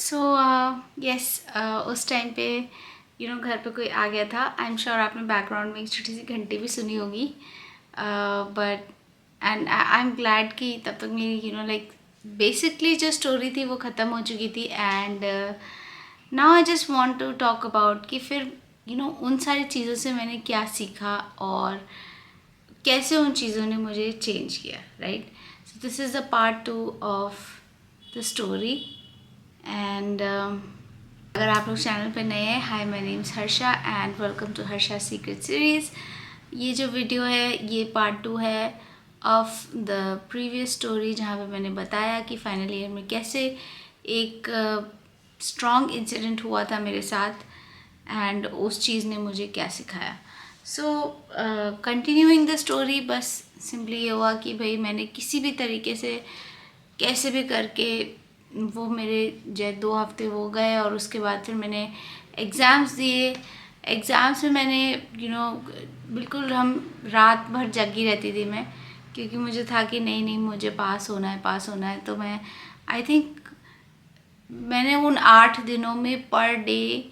So yes, उस time पे घर पे कोई आ गया था। आई एम श्योर आपने बैकग्राउंड में एक छोटी सी घंटी भी सुनी होगी, but and I am glad कि तब तक मेरी लाइक बेसिकली जो स्टोरी थी वो ख़त्म हो चुकी थी। And now I just want to talk about कि फिर उन सारी चीज़ों से मैंने क्या सीखा और कैसे उन चीज़ों ने मुझे चेंज किया, right. So this is the part 2 of the story. And अगर आप लोग चैनल पे नए हैं, hi my name is Harsha and welcome to Harsha secret series. ये जो वीडियो है ये पार्ट 2 है ऑफ द प्रीवियस स्टोरी, जहाँ पे मैंने बताया कि फाइनल ईयर में कैसे एक स्ट्रॉन्ग इंसिडेंट हुआ था मेरे साथ एंड उस चीज़ ने मुझे क्या सिखाया। सो कंटिन्यूइंग द स्टोरी, बस सिंपली ये हुआ कि भाई मैंने किसी भी तरीके से कैसे भी करके वो मेरे जो 2 हफ्ते हो गए और उसके बाद फिर मैंने एग्ज़ाम्स दिए। एग्ज़ाम्स में मैंने बिल्कुल हम रात भर जगी रहती थी मैं, क्योंकि मुझे था कि नहीं मुझे पास होना है। तो मैं आई थिंक मैंने उन 8 दिनों में पर डे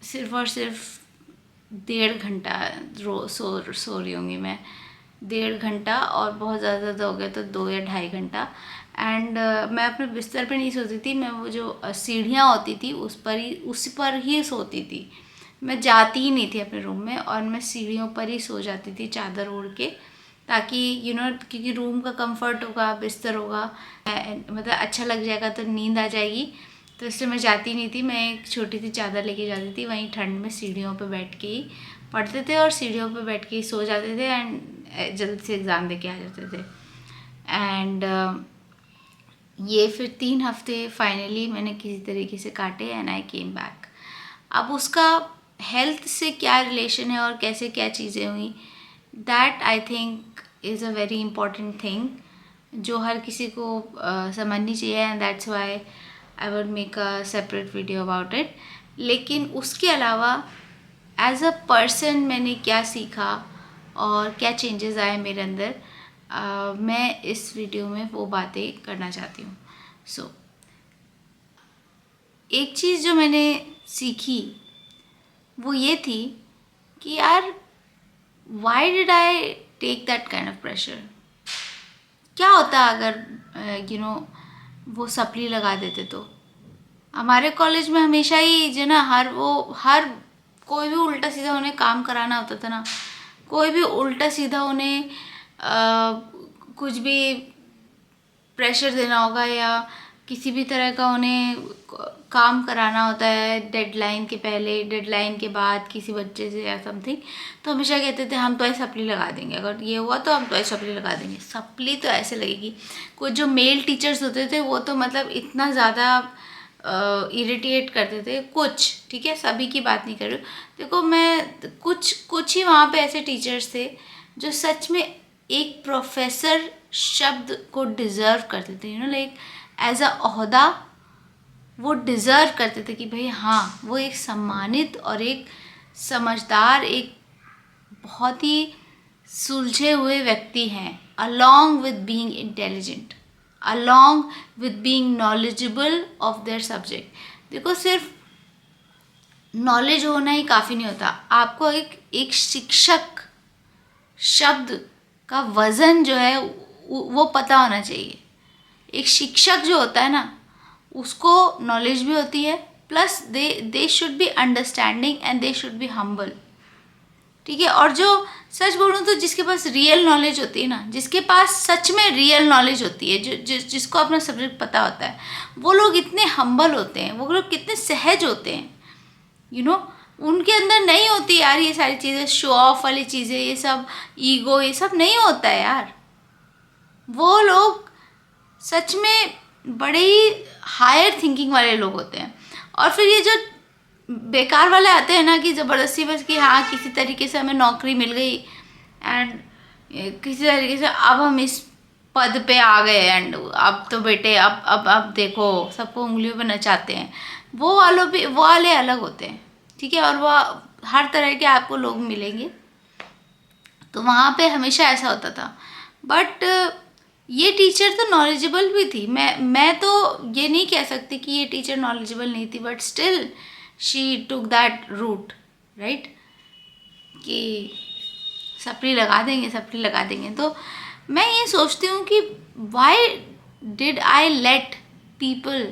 सिर्फ और सिर्फ 1.5 घंटा सो रही होंगी मैं, 1.5 घंटा, और बहुत ज़्यादा हो गया तो 2 या 2.5 घंटा। एंड मैं अपने बिस्तर पे नहीं सोती थी, मैं वो जो सीढ़ियाँ होती थी उस पर ही सोती थी। मैं जाती ही नहीं थी अपने रूम में, और मैं सीढ़ियों पर ही सो जाती थी चादर ओढ़ के, ताकि क्योंकि रूम का कंफर्ट होगा, बिस्तर होगा, मतलब अच्छा लग जाएगा तो नींद आ जाएगी। तो इसलिए मैं जाती नहीं थी, मैं एक छोटी सी चादर लेके जाती थी, वहीं ठंड में सीढ़ियों पे बैठ के ही पढ़ते थे और सीढ़ियों पे बैठ के ही सो जाते थे एंड जल्दी से एग्ज़ाम दे के आ जाते थे। एंड ये फिर 3 हफ्ते फाइनली मैंने किसी तरीके से काटे एंड आई केम बैक। अब उसका हेल्थ से क्या रिलेशन है और कैसे क्या चीज़ें हुई, that I think is a very important thing जो हर किसी को समझनी चाहिए, and that's why I would make a separate video about it. लेकिन उसके अलावा एज अ पर्सन मैंने क्या सीखा और क्या चेंजेस आए मेरे अंदर, मैं इस वीडियो में वो बातें करना चाहती हूँ। सो एक चीज़ जो मैंने सीखी वो ये थी कि यार why did I take that kind of pressure. क्या होता अगर वो सप्ली लगा देते तो। हमारे कॉलेज में हमेशा ही जो ना हर कोई भी उल्टा सीधा उन्हें काम कराना होता था ना, कोई भी उल्टा सीधा उन्हें कुछ भी प्रेशर देना होगा या किसी भी तरह का उन्हें काम कराना होता है डेडलाइन के पहले, डेडलाइन के बाद किसी बच्चे से या समथिंग, तो हमेशा कहते थे हम तो ऐसे सप्ली लगा देंगे, अगर ये हुआ तो हम तो ऐसे सप्ली लगा देंगे। सप्ली तो ऐसे लगेगी। कुछ जो मेल टीचर्स होते थे वो तो मतलब इतना ज़्यादा इरिटेट करते थे कुछ, ठीक है, सभी की बात नहीं कर रही हूँ। देखो मैं कुछ ही वहाँ पे ऐसे टीचर्स थे जो सच में एक प्रोफेसर शब्द को डिज़र्व करते थे, लाइक एज अ ओहदा वो डिज़र्व करते थे कि भाई हाँ वो एक सम्मानित और एक समझदार, एक बहुत ही सुलझे हुए व्यक्ति हैं, along with being intelligent, along with being knowledgeable of their subject। देखो सिर्फ नॉलेज होना ही काफ़ी नहीं होता, आपको एक शिक्षक शब्द का वज़न जो है वो पता होना चाहिए। एक शिक्षक जो होता है ना उसको नॉलेज भी होती है, plus they should be understanding and they should be humble, ठीक है। और जो सच बोलूँ तो जिसके पास रियल नॉलेज होती है ना, जिसके पास सच में रियल नॉलेज होती है, जिसको अपना सब्जेक्ट पता होता है, वो लोग इतने हम्बल होते हैं, वो लोग कितने सहज होते हैं, उनके अंदर नहीं होती यार ये सारी चीज़ें, शो ऑफ वाली चीज़ें, ये सब ईगो, ये सब नहीं होता है यार। वो लोग सच में बड़े ही हायर थिंकिंग वाले लोग होते हैं। और फिर ये जो बेकार वाले आते हैं ना कि ज़बरदस्ती बस कि हाँ किसी तरीके से हमें नौकरी मिल गई एंड किसी तरीके से अब हम इस पद पे आ गए एंड अब तो बेटे अब देखो सबको उंगलियों पे नचाते हैं, वो वाले अलग होते हैं, ठीक है। और वो हर तरह के आपको लोग मिलेंगे, तो वहाँ पे हमेशा ऐसा होता था। बट ये टीचर तो नॉलेजेबल भी थी, मैं तो ये नहीं कह सकती कि ये टीचर नॉलेजेबल नहीं थी, but still she took that route, right, कि सप्ली लगा देंगे, सप्ली लगा देंगे। तो मैं ये सोचती हूँ कि Y did I let people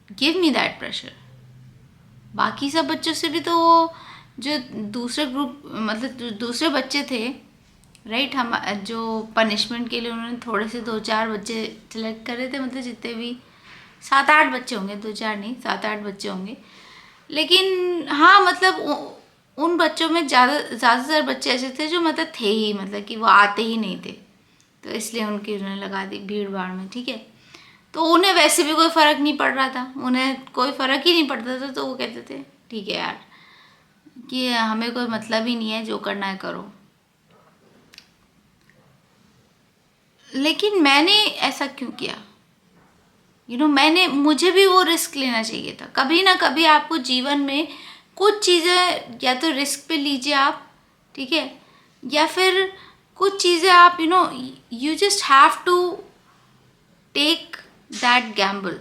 give me that pressure. बाकी सब बच्चों से भी तो वो जो दूसरे ग्रुप, मतलब जो दूसरे बच्चे थे, राइट, हम जो पनिशमेंट के लिए उन्होंने थोड़े से 2-4 बच्चे सेलेक्ट करे थे, मतलब जितने भी 7-8 बच्चे होंगे, 2-4 नहीं, 7-8 बच्चे होंगे। लेकिन हाँ, मतलब उन बच्चों में ज़्यादातर बच्चे ऐसे थे जो मतलब थे ही, मतलब कि वो आते ही नहीं थे, तो इसलिए उनकी उन्होंने लगा दी भीड़ भाड़ में, ठीक है। तो उन्हें वैसे भी कोई फ़र्क नहीं पड़ रहा था, उन्हें कोई फ़र्क ही नहीं पड़ता था, तो वो कहते थे ठीक है यार, कि हमें कोई मतलब ही नहीं है, जो करना है करो। लेकिन मैंने ऐसा क्यों किया, मुझे भी वो रिस्क लेना चाहिए था। कभी ना कभी आपको जीवन में कुछ चीज़ें या तो रिस्क पे लीजिए आप, ठीक है, या फिर कुछ चीज़ें आप you just have to take that gamble,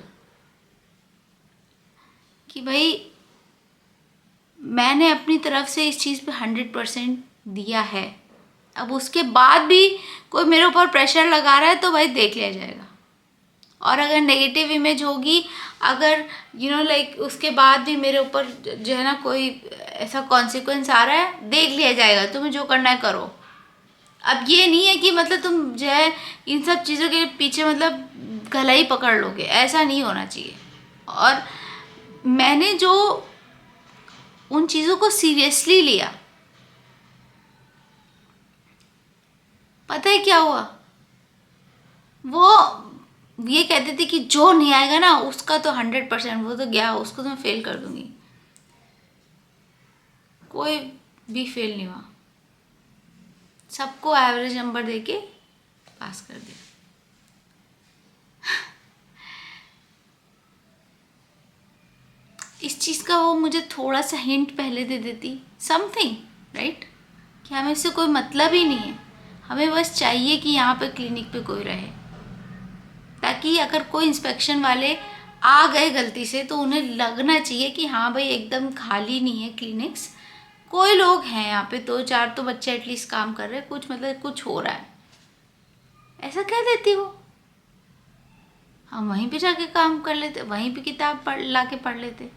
कि भाई मैंने अपनी तरफ से इस चीज़ पे 100% दिया है। अब उसके बाद भी कोई मेरे ऊपर प्रेशर लगा रहा है तो भाई देख लिया जाएगा। और अगर नेगेटिव इमेज होगी, अगर लाइक उसके बाद भी मेरे ऊपर जो है ना कोई ऐसा कॉन्सिक्वेंस आ रहा है, देख लिया जाएगा, तुम्हें जो करना है करो। अब ये नहीं है कि मतलब तुम जो है इन सब चीज़ों के पीछे मतलब गला ही पकड़ लोगे, ऐसा नहीं होना चाहिए। और मैंने जो उन चीज़ों को सीरियसली लिया, पता है क्या हुआ, वो ये कहते थे कि जो नहीं आएगा ना उसका तो 100%, वो तो गया, उसको तो मैं फेल कर दूंगी। कोई भी फेल नहीं हुआ, सबको एवरेज नंबर देके पास कर दिया। इस चीज़ का वो मुझे थोड़ा सा हिंट पहले दे देती, समथिंग, राइट, कि हमें इससे कोई मतलब ही नहीं है, हमें बस चाहिए कि यहाँ पे क्लिनिक पे कोई रहे, ताकि अगर कोई इंस्पेक्शन वाले आ गए गलती से तो उन्हें लगना चाहिए कि हाँ भाई एकदम खाली नहीं है क्लिनिक्स, कोई लोग हैं यहाँ पे, 2-4 तो बच्चे एटलीस्ट काम कर रहे हैं, कुछ मतलब कुछ हो रहा है। ऐसा कह देती वो, हम वहीं पे जाके काम कर लेते, वहीं पे किताब ला के पढ़ लेते।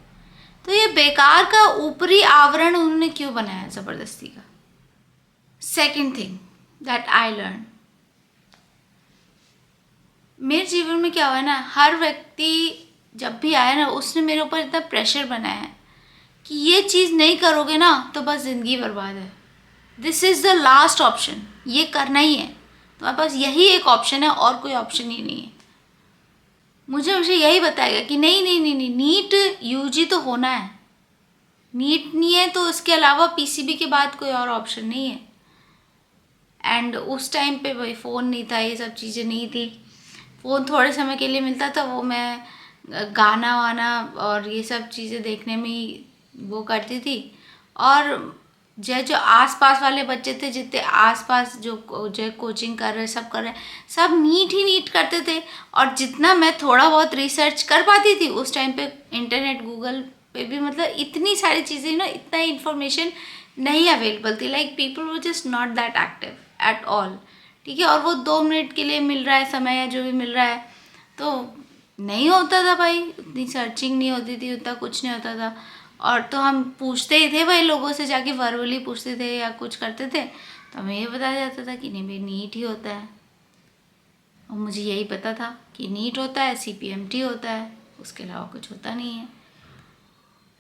तो ये बेकार का ऊपरी आवरण उन्होंने क्यों बनाया ज़बरदस्ती का। Second thing that I learn, मेरे जीवन में क्या हुआ है ना, हर व्यक्ति जब भी आया ना उसने मेरे ऊपर इतना प्रेशर बनाया है कि ये चीज़ नहीं करोगे ना तो बस ज़िंदगी बर्बाद है, this is the last option, ये करना ही है, तुम्हारे पास यही एक ऑप्शन है और कोई ऑप्शन ही नहीं है। मुझे हमेशा यही बताया गया कि नहीं नहीं नहीं नहीं, नीट यूजी तो होना है, नीट नहीं है तो उसके अलावा पीसीबी के बाद कोई और ऑप्शन नहीं है। एंड उस टाइम पे भाई फ़ोन नहीं था, ये सब चीज़ें नहीं थी, फ़ोन थोड़े समय के लिए मिलता था, वो मैं गाना वाना और ये सब चीज़ें देखने में ही वो करती थी। और जो आसपास वाले बच्चे थे, जितने आसपास जो कोचिंग कर रहे सब कर रहे, सब नीट ही नीट करते थे। और जितना मैं थोड़ा बहुत रिसर्च कर पाती थी उस टाइम पे, इंटरनेट गूगल पे भी मतलब इतनी सारी चीज़ें इतना इन्फॉर्मेशन नहीं अवेलेबल थी, लाइक पीपल वो just not that active at all, ठीक है। और वो 2 मिनट के लिए मिल रहा है समय या जो भी मिल रहा है, तो नहीं होता था भाई, उतनी सर्चिंग नहीं होती थी, उतना कुछ नहीं होता था। और तो हम पूछते ही थे भाई लोगों से, जाके वर्बली पूछते थे या कुछ करते थे, तो हमें ये बताया जाता था कि नहीं भाई नीट ही होता है। और मुझे यही पता था कि नीट होता है, CPMT होता है, उसके अलावा कुछ होता नहीं है।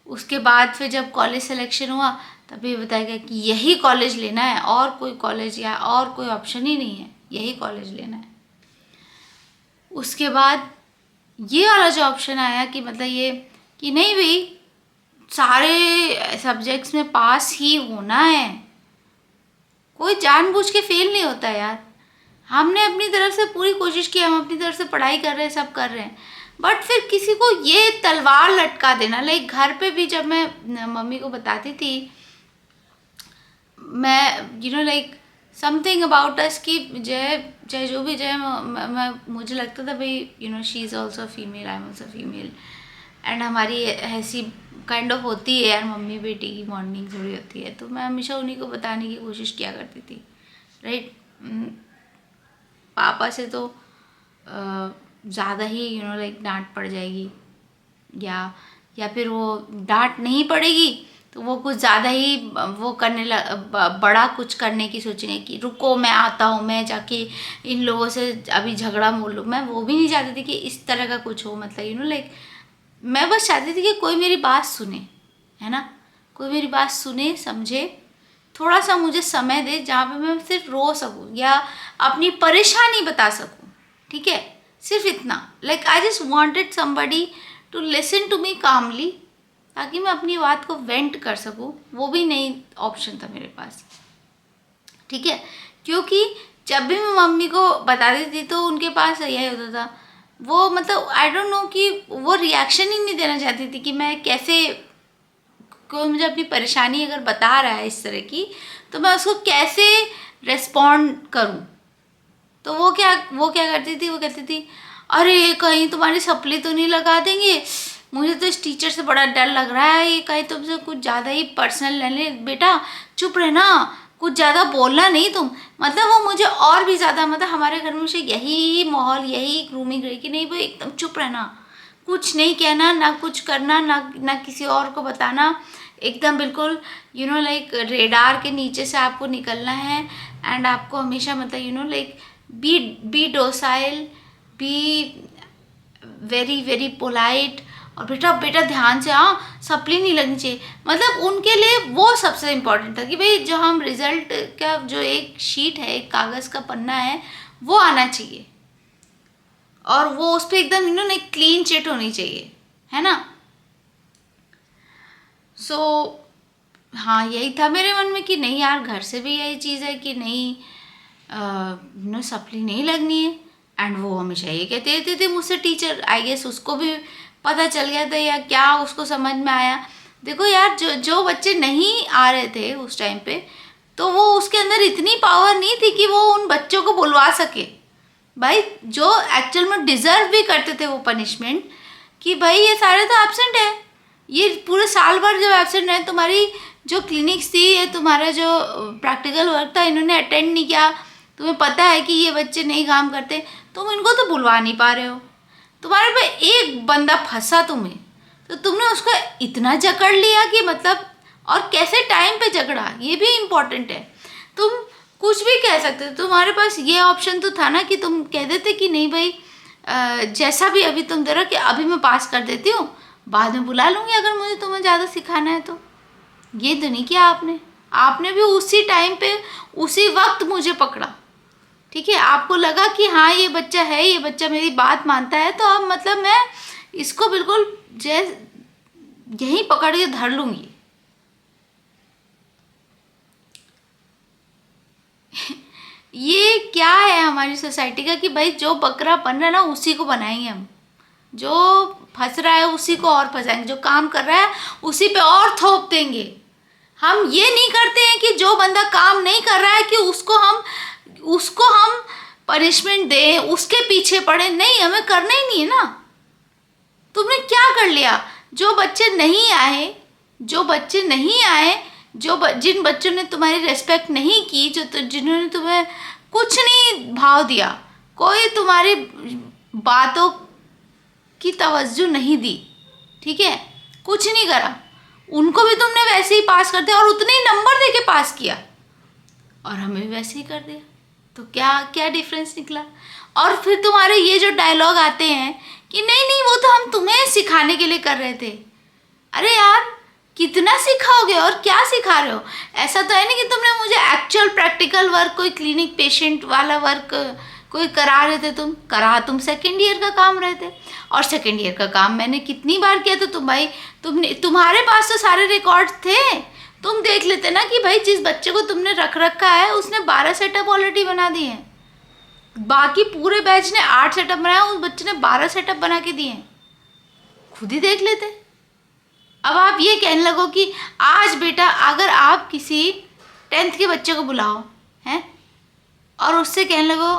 उसके बाद फिर जब कॉलेज सिलेक्शन हुआ तब ये बताया गया कि यही कॉलेज लेना है, और कोई कॉलेज या और कोई ऑप्शन ही नहीं है, यही कॉलेज लेना है। उसके बाद ये वाला जो ऑप्शन आया कि मतलब ये कि नहीं भाई सारे सब्जेक्ट्स में पास ही होना है, कोई जानबूझ के फेल नहीं होता यार। हमने अपनी तरफ से पूरी कोशिश की, हम अपनी तरफ से पढ़ाई कर रहे हैं, सब कर रहे हैं, बट फिर किसी को ये तलवार लटका देना। लाइक घर पे भी जब मैं मम्मी को बताती थी, मैं लाइक समथिंग अबाउट अस कि जय जय जो भी जय मुझे लगता था भाई she is also female, I am also female, and हमारी ऐसी काइंड ऑफ होती है यार, मम्मी बेटी की बॉन्डिंग थोड़ी होती है, तो मैं हमेशा उन्हीं को बताने की कोशिश किया करती थी, राइट। पापा से तो ज़्यादा ही लाइक डांट पड़ जाएगी, या फिर वो डांट नहीं पड़ेगी तो वो कुछ ज़्यादा ही वो करने बड़ा कुछ करने की सोचेंगे कि रुको मैं आता हूँ, मैं जाके इन लोगों से अभी झगड़ा मोल लूँ। मैं वो भी नहीं चाहती थी कि इस तरह का कुछ हो, मतलब लाइक मैं बस चाहती थी कि कोई मेरी बात सुने, है ना, कोई मेरी बात सुने समझे, थोड़ा सा मुझे समय दे जहाँ पे मैं सिर्फ रो सकूँ या अपनी परेशानी बता सकूँ, ठीक है, सिर्फ इतना। Like I just wanted somebody to listen to me calmly, ताकि मैं अपनी बात को वेंट कर सकूँ। वो भी नहीं ऑप्शन था मेरे पास, ठीक है, क्योंकि जब भी मैं मम्मी को बताती थी तो उनके पास यही होता था, वो मतलब आई डोंट नो कि वो रिएक्शन ही नहीं देना चाहती थी कि मैं कैसे, कोई मुझे अपनी परेशानी अगर बता रहा है इस तरह की तो मैं उसको कैसे रिस्पॉन्ड करूं। तो वो क्या करती थी, वो कहती थी अरे कहीं तुम्हारी सप्ली तो नहीं लगा देंगे, मुझे तो इस टीचर से बड़ा डर लग रहा है, ये कहीं तुमसे कुछ ज़्यादा ही पर्सनल ले ले, बेटा चुप रहना, कुछ ज़्यादा बोलना नहीं तुम। मतलब वो मुझे और भी ज़्यादा, मतलब हमारे घर में से यही माहौल, यही ग्रूमिंग रही कि नहीं भाई एकदम चुप रहना, कुछ नहीं कहना, ना कुछ करना, ना किसी और को बताना, एकदम बिल्कुल लाइक रेडार के नीचे से आपको निकलना है। एंड आपको हमेशा मतलब like be docile, be very very polite, और बेटा बेटा ध्यान से, हाँ सप्ली नहीं लगनी चाहिए। मतलब उनके लिए वो सबसे इम्पोर्टेंट था कि भाई जो हम रिजल्ट का जो एक शीट है, एक कागज़ का पन्ना है, वो आना चाहिए, और वो उस पर एकदम एक क्लीन चिट होनी चाहिए, है ना। सो हाँ, यही था मेरे मन में कि नहीं यार, घर से भी यही चीज़ है कि नहीं सप्ली नहीं लगनी है। एंड वो हमेशा ये कहते रहते थे मुझसे, टीचर आई गेस उसको भी पता चल गया था या क्या उसको समझ में आया। देखो यार, जो बच्चे नहीं आ रहे थे उस टाइम पे, तो वो उसके अंदर इतनी पावर नहीं थी कि वो उन बच्चों को बुलवा सके। भाई जो एक्चुअल में डिज़र्व भी करते थे वो पनिशमेंट, कि भाई ये सारे तो एब्सेंट है, ये पूरे साल भर जब एब्सेंट रहे, तुम्हारी जो क्लिनिक्स थी, ये तुम्हारा जो प्रैक्टिकल वर्क था, इन्होंने अटेंड नहीं किया, तुम्हें पता है कि ये बच्चे नहीं काम करते, तुम इनको तो बुलवा नहीं पा रहे हो, तुम्हारे पे एक बंदा फंसा तुम्हें, तो तुमने उसको इतना जकड़ लिया कि मतलब, और कैसे टाइम पे जकड़ा ये भी इम्पोर्टेंट है। तुम कुछ भी कह सकते थे, तुम्हारे पास ये ऑप्शन तो था ना कि तुम कह देते कि नहीं भाई जैसा भी अभी तुम दे रहे हो कि अभी मैं पास कर देती हूँ, बाद में बुला लूँगी अगर मुझे तुम्हें ज़्यादा सिखाना है तो। ये तो नहीं किया आपने भी उसी टाइम पे उसी वक्त मुझे पकड़ा, ठीक है। आपको लगा कि हाँ ये बच्चा है, ये बच्चा मेरी बात मानता है, तो अब मतलब मैं इसको बिल्कुल यहीं पकड़ के धर लूँगी। ये क्या है हमारी सोसाइटी का कि भाई जो बकरा बन रहा है ना उसी को बनाएंगे हम, जो फंस रहा है उसी को और फंसाएंगे, जो काम कर रहा है उसी पे और थोप देंगे। हम ये नहीं करते हैं कि जो बंदा काम नहीं कर रहा है कि उसको हम पनिशमेंट दें, उसके पीछे पड़े, नहीं, हमें करना ही नहीं है ना। तुमने क्या कर लिया, जो बच्चे नहीं आए, जिन बच्चों ने तुम्हारी रेस्पेक्ट नहीं की, जिन्होंने तुम्हें कुछ नहीं भाव दिया, कोई तुम्हारी बातों की तवज्जो नहीं दी, ठीक है, कुछ नहीं करा, उनको भी तुमने वैसे ही पास कर दिया और उतने ही नंबर देके पास किया, और हमें भी वैसे ही कर दिया। तो क्या डिफरेंस निकला। और फिर तुम्हारे ये जो डायलॉग आते हैं कि नहीं नहीं वो तो हम तुम्हें सिखाने के लिए कर रहे थे। अरे यार कितना सिखाओगे और क्या सिखा रहे हो। ऐसा तो है नहीं कि तुमने मुझे एक्चुअल प्रैक्टिकल वर्क, कोई क्लिनिक पेशेंट वाला वर्क कोई करा रहे थे, तुम सेकेंड ईयर का काम रहे थे। और सेकेंड ईयर का काम मैंने कितनी बार किया, तो तुम्हारे पास तो सारे रिकॉर्ड्स थे, तुम देख लेते ना कि भाई जिस बच्चे को तुमने रख रखा है उसने 12 सेटअप ऑलरेडी बना दिए हैं, बाकी पूरे बैच ने 8 सेटअप बनाया, उस बच्चे ने 12 सेटअप बना के दिए हैं, खुद ही देख लेते। अब आप ये कहने लगो कि आज बेटा अगर आप किसी 10th के बच्चे को बुलाओ हैं, और उससे कहने लगो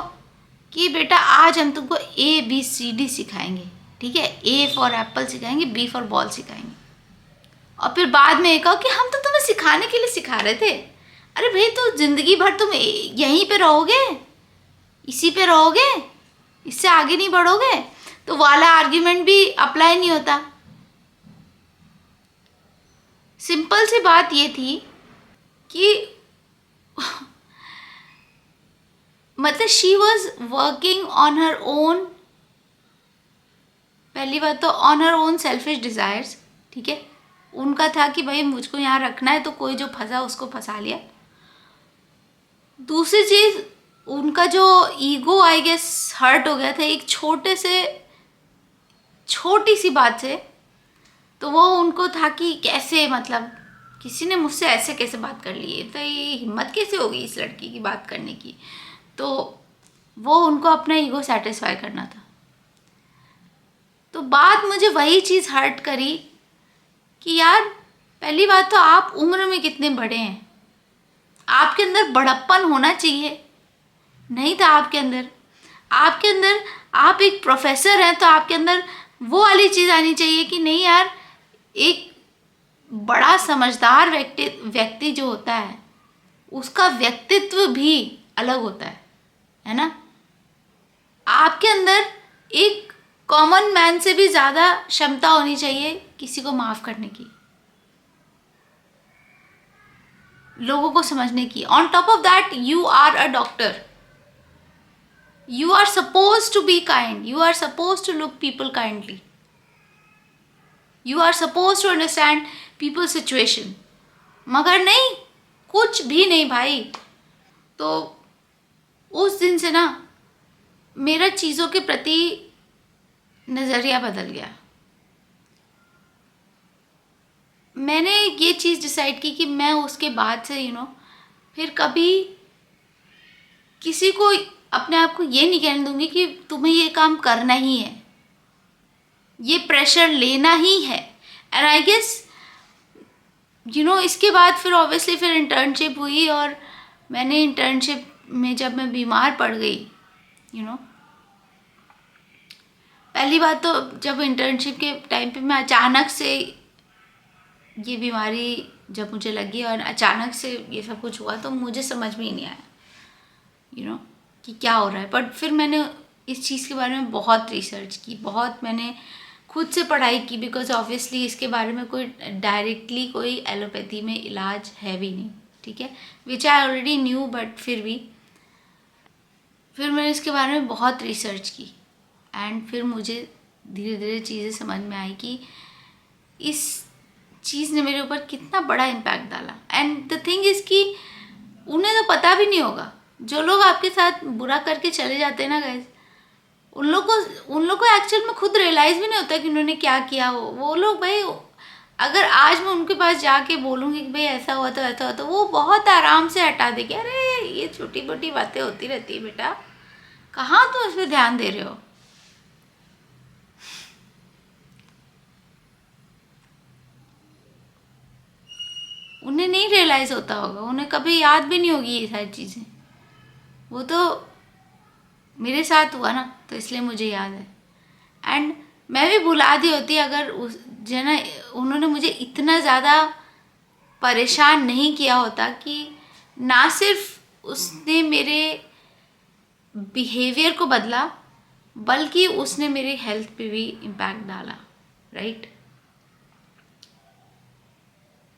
कि बेटा आज हम तुमको ABCD सिखाएंगे, ठीक है, A फॉर एप्पल सिखाएंगे, B फॉर बॉल सिखाएंगे, और फिर बाद में एक कहो कि हम तो तुम्हें सिखाने के लिए सिखा रहे थे। अरे भाई, तो जिंदगी भर तुम यहीं पे रहोगे, इसी पे रहोगे, इससे आगे नहीं बढ़ोगे, तो वाला आर्ग्यूमेंट भी अप्लाई नहीं होता। सिंपल सी बात ये थी कि मतलब she was working on her own, पहली बात तो on her own selfish desires, ठीक है, उनका था कि भाई मुझको यहाँ रखना है, तो कोई जो फंसा उसको फंसा लिया। दूसरी चीज़, उनका जो ईगो आई गेस हर्ट हो गया था एक छोटी सी बात से, तो वो उनको था कि कैसे, मतलब किसी ने मुझसे ऐसे कैसे बात कर ली है, तो ये हिम्मत कैसे होगी इस लड़की की बात करने की। तो वो उनको अपना ईगो सेटिस्फाई करना था। तो बात मुझे वही चीज़ हर्ट करी कि यार, पहली बात तो आप उम्र में कितने बड़े हैं, आपके अंदर बड़प्पन होना चाहिए, नहीं था आपके अंदर। आप एक प्रोफेसर हैं, तो आपके अंदर वो वाली चीज़ आनी चाहिए कि नहीं यार, एक बड़ा समझदार व्यक्ति जो होता है उसका व्यक्तित्व भी अलग होता है ना। आपके अंदर एक कॉमन मैन से भी ज़्यादा क्षमता होनी चाहिए किसी को माफ़ करने की, लोगों को समझने की। On top of that, you are a doctor, you are supposed to be kind, you are supposed to look people kindly, you are supposed to understand people's situation, मगर नहीं, कुछ भी नहीं भाई। तो उस दिन से ना मेरा चीज़ों के प्रति नज़रिया बदल गया। मैंने ये चीज़ डिसाइड की कि मैं उसके बाद से फिर कभी किसी को, अपने आप को ये नहीं कहने दूंगी कि तुम्हें ये काम करना ही है, ये प्रेशर लेना ही है। एंड आई गेस इसके बाद फिर ऑब्वियसली फिर इंटर्नशिप हुई, और मैंने इंटर्नशिप में जब मैं बीमार पड़ गई, पहली बात तो जब इंटर्नशिप के टाइम पे मैं अचानक से ये बीमारी जब मुझे लगी और अचानक से ये सब कुछ हुआ, तो मुझे समझ में ही नहीं आया कि क्या हो रहा है। बट फिर मैंने इस चीज़ के बारे में बहुत रिसर्च की, बहुत मैंने खुद से पढ़ाई की, बिकॉज ऑब्वियसली इसके बारे में कोई डायरेक्टली कोई एलोपैथी में इलाज है भी नहीं, ठीक है, विच आई ऑलरेडी न्यू, बट फिर मैंने इसके बारे में बहुत रिसर्च की, एंड फिर मुझे धीरे धीरे चीज़ें समझ में आई कि इस चीज़ ने मेरे ऊपर कितना बड़ा इम्पैक्ट डाला। एंड द थिंग इज़ कि उन्हें तो पता भी नहीं होगा, जो लोग आपके साथ बुरा करके चले जाते हैं ना गाइस, उन लोग को एक्चुअल में खुद रियलाइज़ भी नहीं होता कि उन्होंने क्या किया। वो लोग भाई, अगर आज मैं उनके पास जाके बोलूँगी कि भाई ऐसा हुआ तो ऐसा हुआ, तो वो बहुत आराम से हटा देंगे, अरे ये छोटी मोटी बातें होती रहती है बेटा, कहाँ तुम इस पर ध्यान दे रहे हो। उन्हें नहीं रियलाइज़ होता होगा, उन्हें कभी याद भी नहीं होगी ये सारी चीज़ें। वो तो मेरे साथ हुआ ना, तो इसलिए मुझे याद है। एंड मैं भी भुला दी होती अगर उन्होंने मुझे इतना ज़्यादा परेशान नहीं किया होता कि ना सिर्फ उसने मेरे बिहेवियर को बदला, बल्कि उसने मेरी हेल्थ पे भी इम्पैक्ट डाला, right.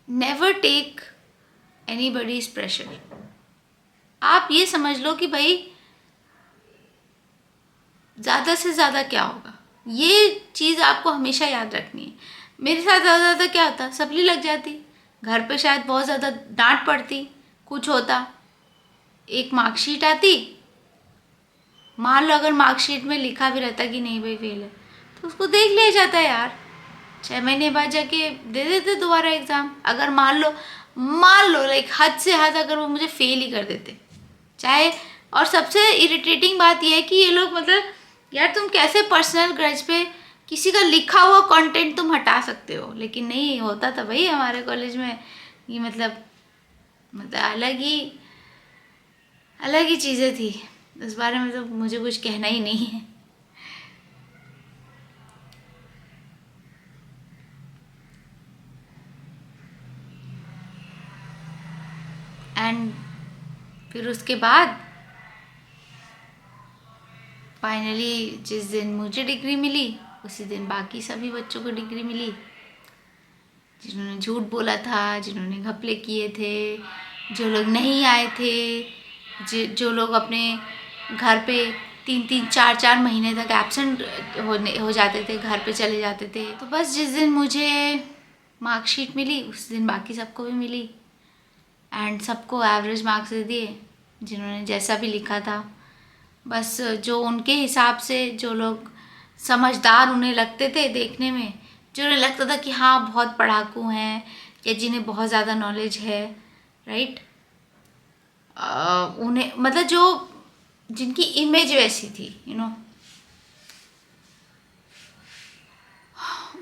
Never take anybody's pressure. आप ये समझ लो कि भाई ज़्यादा से ज़्यादा क्या होगा, ये चीज़ आपको हमेशा याद रखनी है। मेरे साथ ज़्यादा क्या होता, सप्ली लग जाती, घर पे शायद बहुत ज़्यादा डांट पड़ती, कुछ होता, एक मार्कशीट आती, मान लो अगर मार्कशीट में लिखा भी रहता कि नहीं भाई फेल है, तो उसको देख लिया जाता है यार, 6 महीने बाद जाके दे देते दोबारा एग्ज़ाम। अगर मान लो लाइक हद से हद अगर वो मुझे फेल ही कर देते, चाहे, और सबसे इरिटेटिंग बात यह है कि ये लोग मतलब यार तुम कैसे पर्सनल ग्रज पे किसी का लिखा हुआ कंटेंट तुम हटा सकते हो, लेकिन नहीं होता था भाई हमारे कॉलेज में। ये मतलब अलग ही अलग ही चीज़ें थी। उस बारे में तो मुझे कुछ कहना ही नहीं है। एंड फिर उसके बाद फाइनली जिस दिन मुझे डिग्री मिली उसी दिन बाकी सभी बच्चों को डिग्री मिली, जिन्होंने झूठ बोला था, जिन्होंने घपले किए थे, जो लोग नहीं आए थे, जो लोग अपने घर पे 3-4 महीने तक एब्सेंट हो जाते थे, घर पे चले जाते थे। तो बस जिस दिन मुझे मार्कशीट मिली उस दिन बाकी सबको भी मिली एंड सबको एवरेज मार्क्स दे दिए, जिन्होंने जैसा भी लिखा था। बस जो उनके हिसाब से जो लोग समझदार उन्हें लगते थे देखने में, जो उन्हें लगता था कि हाँ बहुत पढ़ाकू हैं या जिन्हें बहुत ज़्यादा नॉलेज है, राइट, उन्हें मतलब जो जिनकी इमेज वैसी थी,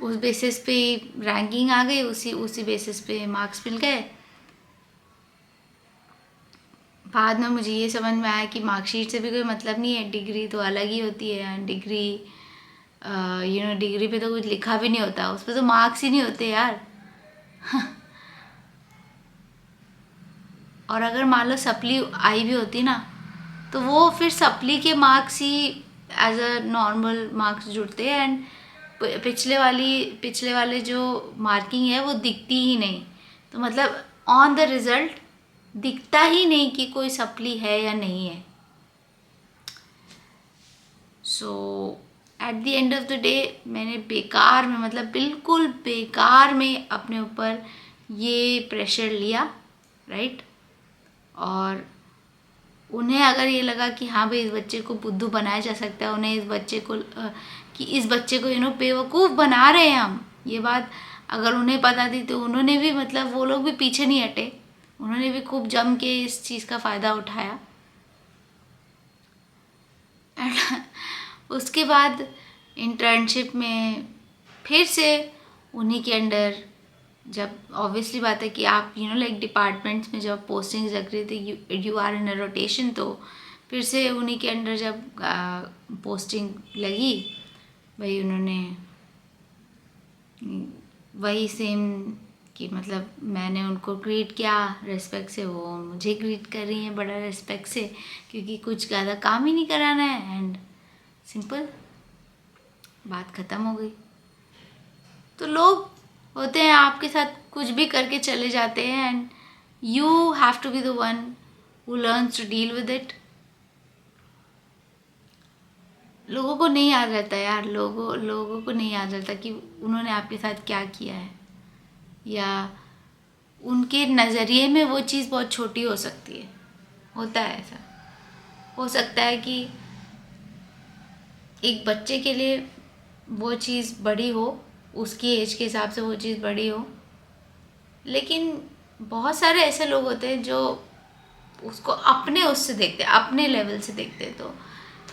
उस बेसिस पे रैंकिंग आ गई, उसी बेसिस पे मार्क्स मिल गए। बाद में मुझे ये समझ में आया कि मार्कशीट से भी कोई मतलब नहीं है, डिग्री तो अलग ही होती है। डिग्री डिग्री पे तो कुछ लिखा भी नहीं होता, उस पर तो मार्क्स ही नहीं होते यार। और अगर मान लो सप्ली आई भी होती ना, तो वो फिर सप्ली के मार्क्स ही एज अ नॉर्मल मार्क्स जुड़ते हैं एंड पिछले वाले जो मार्किंग है वो दिखती ही नहीं। तो मतलब ऑन द रिज़ल्ट दिखता ही नहीं कि कोई सप्ली है या नहीं है। So at the end of the day मैंने बेकार में, मतलब बिल्कुल बेकार में अपने ऊपर ये प्रेशर लिया, राइट। और उन्हें अगर ये लगा कि हाँ भाई इस बच्चे को बुद्धू बनाया जा सकता है, उन्हें इस बच्चे को बेवकूफ़ बना रहे हैं हम, ये बात अगर उन्हें पता थी तो उन्होंने भी, मतलब वो लोग भी पीछे नहीं हटे, उन्होंने भी खूब जम के इस चीज़ का फ़ायदा उठाया। एंड उसके बाद इंटर्नशिप में फिर से उन्हीं के अंडर, जब ऑब्वियसली बात है कि आप लाइक डिपार्टमेंट्स में जब पोस्टिंग्स लग रही थी, you are in a rotation, तो फिर से उन्हीं के अंडर जब पोस्टिंग लगी, वही उन्होंने वही सेम कि मतलब मैंने उनको ग्रीट किया रिस्पेक्ट से, वो मुझे ग्रीट कर रही हैं बड़ा रिस्पेक्ट से, क्योंकि कुछ ज़्यादा काम ही नहीं कराना है एंड सिंपल बात ख़त्म हो गई। तो लोग होते हैं आपके साथ कुछ भी करके चले जाते हैं and you have to be the one who learns to deal with it. लोगों को नहीं याद रहता यार, लोगों को नहीं याद रहता कि उन्होंने आपके साथ क्या किया है, या उनके नज़रिए में वो चीज़ बहुत छोटी हो सकती है। होता है ऐसा, हो सकता है कि एक बच्चे के लिए वो चीज़ बड़ी हो, उसकी एज के हिसाब से वो चीज़ बड़ी हो, लेकिन बहुत सारे ऐसे लोग होते हैं जो उसको अपने उससे देखते हैं, अपने लेवल से देखते हैं, तो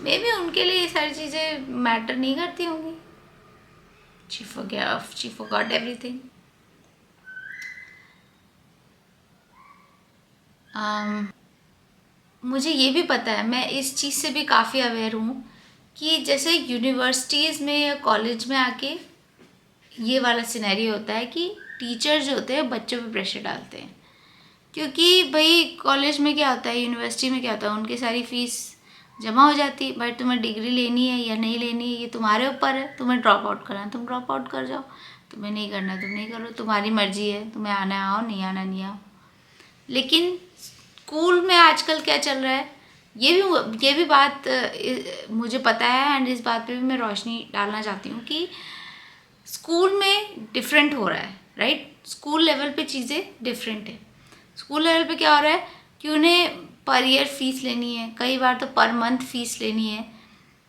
मे बी उनके लिए ये सारी चीज़ें मैटर नहीं करती होंगी। She forgot everything. मुझे ये भी पता है, मैं इस चीज़ से भी काफ़ी अवेयर हूँ कि जैसे यूनिवर्सिटीज़ में या कॉलेज में आके ये वाला सिनेरियो होता है कि टीचर जो होते हैं बच्चों पे प्रेशर डालते हैं, क्योंकि भाई कॉलेज में क्या होता है, यूनिवर्सिटी में क्या होता है, उनकी सारी फीस जमा हो जाती है। भाई तुम्हें डिग्री लेनी है या नहीं लेनी है ये तुम्हारे ऊपर है, तुम्हें ड्रॉप आउट करना है तुम ड्रॉप आउट कर जाओ, तुम्हें नहीं करना तुम नहीं करो, तुम्हारी मर्जी है, तुम्हें आना है आओ, नहीं आना नहीं आओ। लेकिन स्कूल में आजकल क्या चल रहा है, ये भी बात मुझे पता है एंड इस बात पे भी मैं रोशनी डालना चाहती हूँ कि स्कूल में डिफरेंट हो रहा है, राइट। स्कूल लेवल पे चीज़ें डिफरेंट है। स्कूल लेवल पे क्या हो रहा है कि उन्हें पर ईयर फीस लेनी है, कई बार तो पर मंथ फीस लेनी है,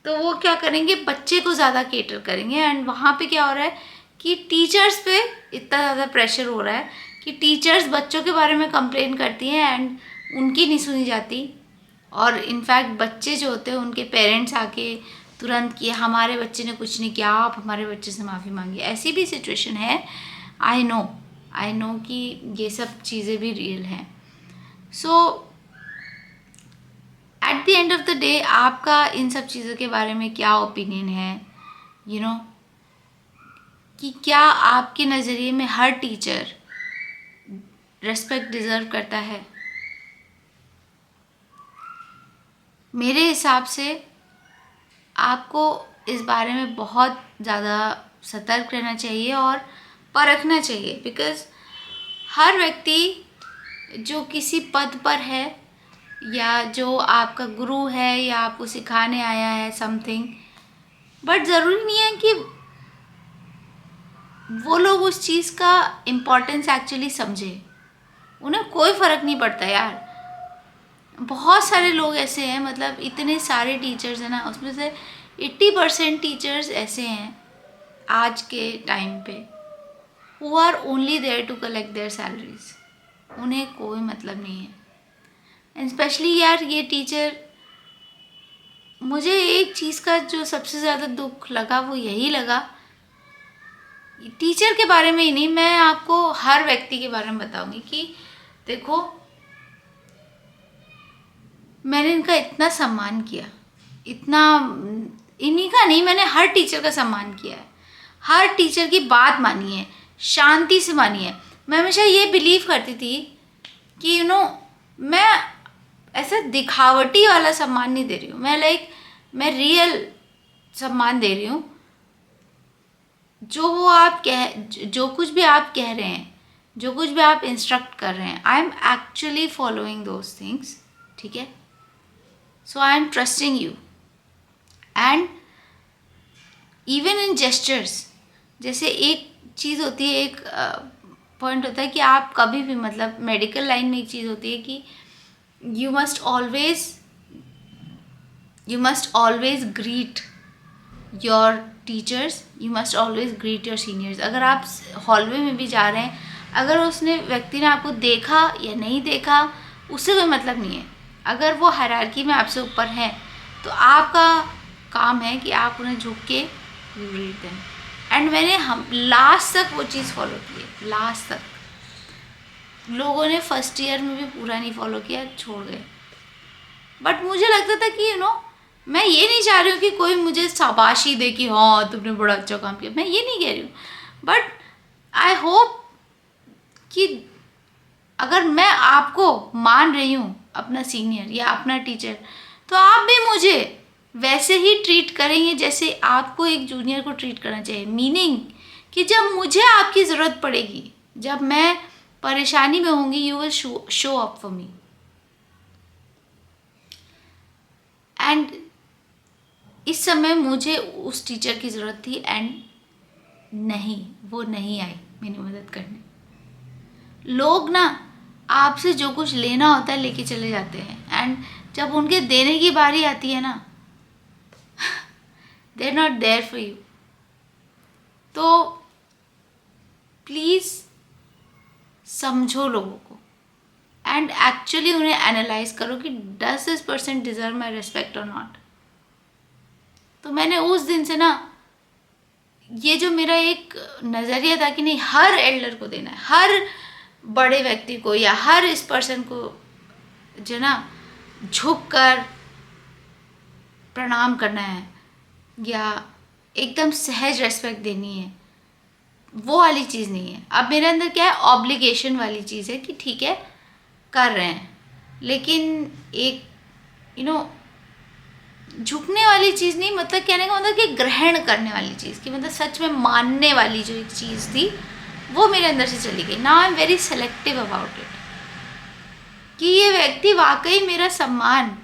तो वो क्या करेंगे, बच्चे को ज़्यादा केटर करेंगे एंड वहाँ पे क्या हो रहा है कि टीचर्स पे इतना ज़्यादा प्रेशर हो रहा है कि टीचर्स बच्चों के बारे में कंप्लेन करती हैं एंड उनकी नहीं सुनी जाती। और इनफैक्ट बच्चे जो होते हैं उनके पेरेंट्स आके तुरंत कि हमारे बच्चे ने कुछ नहीं किया, आप हमारे बच्चे से माफ़ी मांगिए, ऐसी भी सिचुएशन है। आई नो कि ये सब चीज़ें भी रियल हैं। So at the end of the day आपका इन सब चीज़ों के बारे में क्या ओपिनियन है, यू नो, कि क्या आपके नज़रिए में हर टीचर रेस्पेक्ट डिज़र्व करता है? मेरे हिसाब से आपको इस बारे में बहुत ज़्यादा सतर्क रहना चाहिए और परखना चाहिए, बिकॉज़ हर व्यक्ति जो किसी पद पर है या जो आपका गुरु है या आपको सिखाने आया है समथिंग, बट ज़रूरी नहीं है कि वो लोग उस चीज़ का इम्पोर्टेंस एक्चुअली समझे। उन्हें कोई फ़र्क नहीं पड़ता यार। बहुत सारे लोग ऐसे हैं, मतलब इतने सारे टीचर्स हैं ना, उसमें से 80% टीचर्स ऐसे हैं आज के टाइम पे who are only there to collect their salaries. उन्हें कोई मतलब नहीं है। एंड स्पेशली यार ये टीचर, मुझे एक चीज़ का जो सबसे ज़्यादा दुख लगा वो यही लगा, टीचर के बारे में ही नहीं, मैं आपको हर व्यक्ति के बारे में बताऊंगी कि देखो, मैंने इनका इतना सम्मान किया, इतना, इन्हीं का नहीं, मैंने हर टीचर का सम्मान किया है, हर टीचर की बात मानी है, शांति से मानी है। मैं हमेशा ये बिलीव करती थी कि मैं ऐसा दिखावटी वाला सम्मान नहीं दे रही हूँ, मैं रियल सम्मान दे रही हूँ। जो कुछ भी आप कह रहे हैं, जो कुछ भी आप इंस्ट्रक्ट कर रहे हैं, I am actually following those things, ठीक है? So I am trusting you and even in gestures. जैसे एक चीज़ होती है, एक पॉइंट होता है कि आप कभी भी, मतलब मेडिकल लाइन में एक चीज़ होती है कि you must always greet your teachers, you must always greet your seniors. अगर आप हॉलवे में भी जा रहे हैं, अगर उसने व्यक्ति ने आपको देखा या नहीं देखा उससे कोई मतलब नहीं है। अगर वो हायरार्की में आपसे ऊपर है तो आपका काम है कि आप उन्हें झुक के यू ग्रीट देम। एंड मैंने लास्ट तक वो चीज़ फॉलो की है, लास्ट तक। लोगों ने फर्स्ट ईयर में भी पूरा नहीं फॉलो किया, छोड़ गए। बट मुझे लगता था कि मैं ये नहीं चाह रही हूँ कि कोई मुझे शाबाशी दे कि हाँ तुमने बड़ा अच्छा काम किया, मैं ये नहीं कह रही हूँ। बट आई होप कि अगर मैं आपको मान रही हूँ अपना सीनियर या अपना टीचर, तो आप भी मुझे वैसे ही ट्रीट करेंगे जैसे आपको एक जूनियर को ट्रीट करना चाहिए। मीनिंग कि जब मुझे आपकी ज़रूरत पड़ेगी, जब मैं परेशानी में होंगी, you will show up for me. And इस समय मुझे उस टीचर की ज़रूरत थी एंड वो नहीं आई मेरी मदद करने। लोग ना आपसे जो कुछ लेना होता है लेके चले जाते हैं, एंड जब उनके देने की बारी आती है ना, they are not there for you. तो प्लीज़ समझो लोगों को एंड एक्चुअली उन्हें एनालाइज करो कि does this person deserve my respect और नॉट। तो मैंने उस दिन से ना, ये जो मेरा एक नज़रिया था कि नहीं, हर एल्डर को देना है, हर बड़े व्यक्ति को या हर इस पर्सन को जो ना झुक कर प्रणाम करना है या एकदम सहज रेस्पेक्ट देनी है, वो वाली चीज़ नहीं है। अब मेरे अंदर क्या है, ऑब्लिगेशन वाली चीज़ है कि ठीक है कर रहे हैं, लेकिन एक झुकने वाली चीज़ नहीं, मतलब कहने का मतलब कि ग्रहण करने वाली चीज़, कि मतलब सच में मानने वाली जो एक चीज़ थी वो मेरे अंदर से चली गई। Now I am very selective about it, कि ये व्यक्ति वाकई मेरा सम्मान,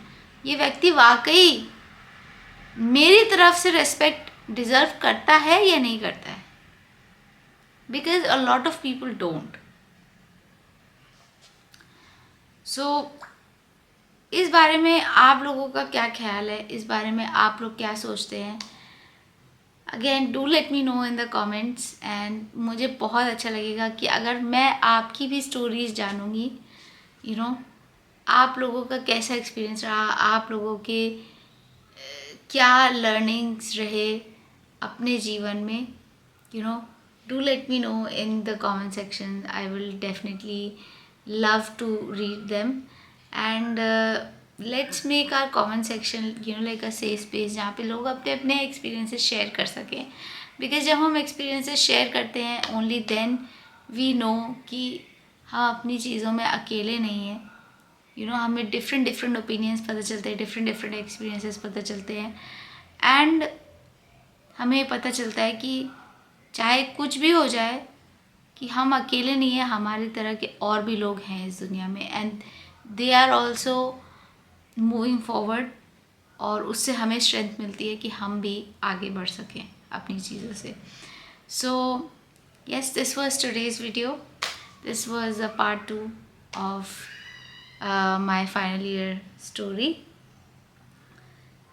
ये व्यक्ति वाकई मेरी तरफ से रेस्पेक्ट डिजर्व करता है या नहीं करता है, because a lot of people don't. So इस बारे में आप लोगों का क्या ख्याल है, इस बारे में आप लोग क्या सोचते हैं? Again do let me know in the comments. And मुझे बहुत अच्छा लगेगा कि अगर मैं आपकी भी स्टोरीज जानूँगी, आप लोगों का कैसा एक्सपीरियंस रहा, आप लोगों के क्या लर्निंग्स रहे अपने जीवन में, do let me know in the comment section. I will definitely love to read them. And let's make our comment section like a safe space जहाँ पे लोग अपने अपने एक्सपीरियंसेस शेयर कर सकें, बिकॉज जब हम एक्सपीरियंसेस शेयर करते हैं ओनली देन वी नो कि हम अपनी चीज़ों में अकेले नहीं हैं। हमें डिफरेंट डिफरेंट ओपिनियंस पता चलते हैं, डिफरेंट डिफरेंट एक्सपीरियंसेस पता चलते हैं, एंड हमें पता चलता है कि चाहे कुछ भी हो जाए कि हम अकेले नहीं हैं, हमारी तरह के और भी लोग हैं इस दुनिया में, and they are also moving forward. और उससे हमें स्ट्रेंथ मिलती है कि हम भी आगे बढ़ सकें अपनी चीज़ों से। सो yes, this was today's video. This was a part 2 of my final year story.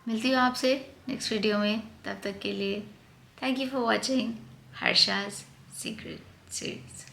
मिलती हूँ आपसे नेक्स्ट वीडियो में, तब तक के लिए thank you for watching Harsha's secret series.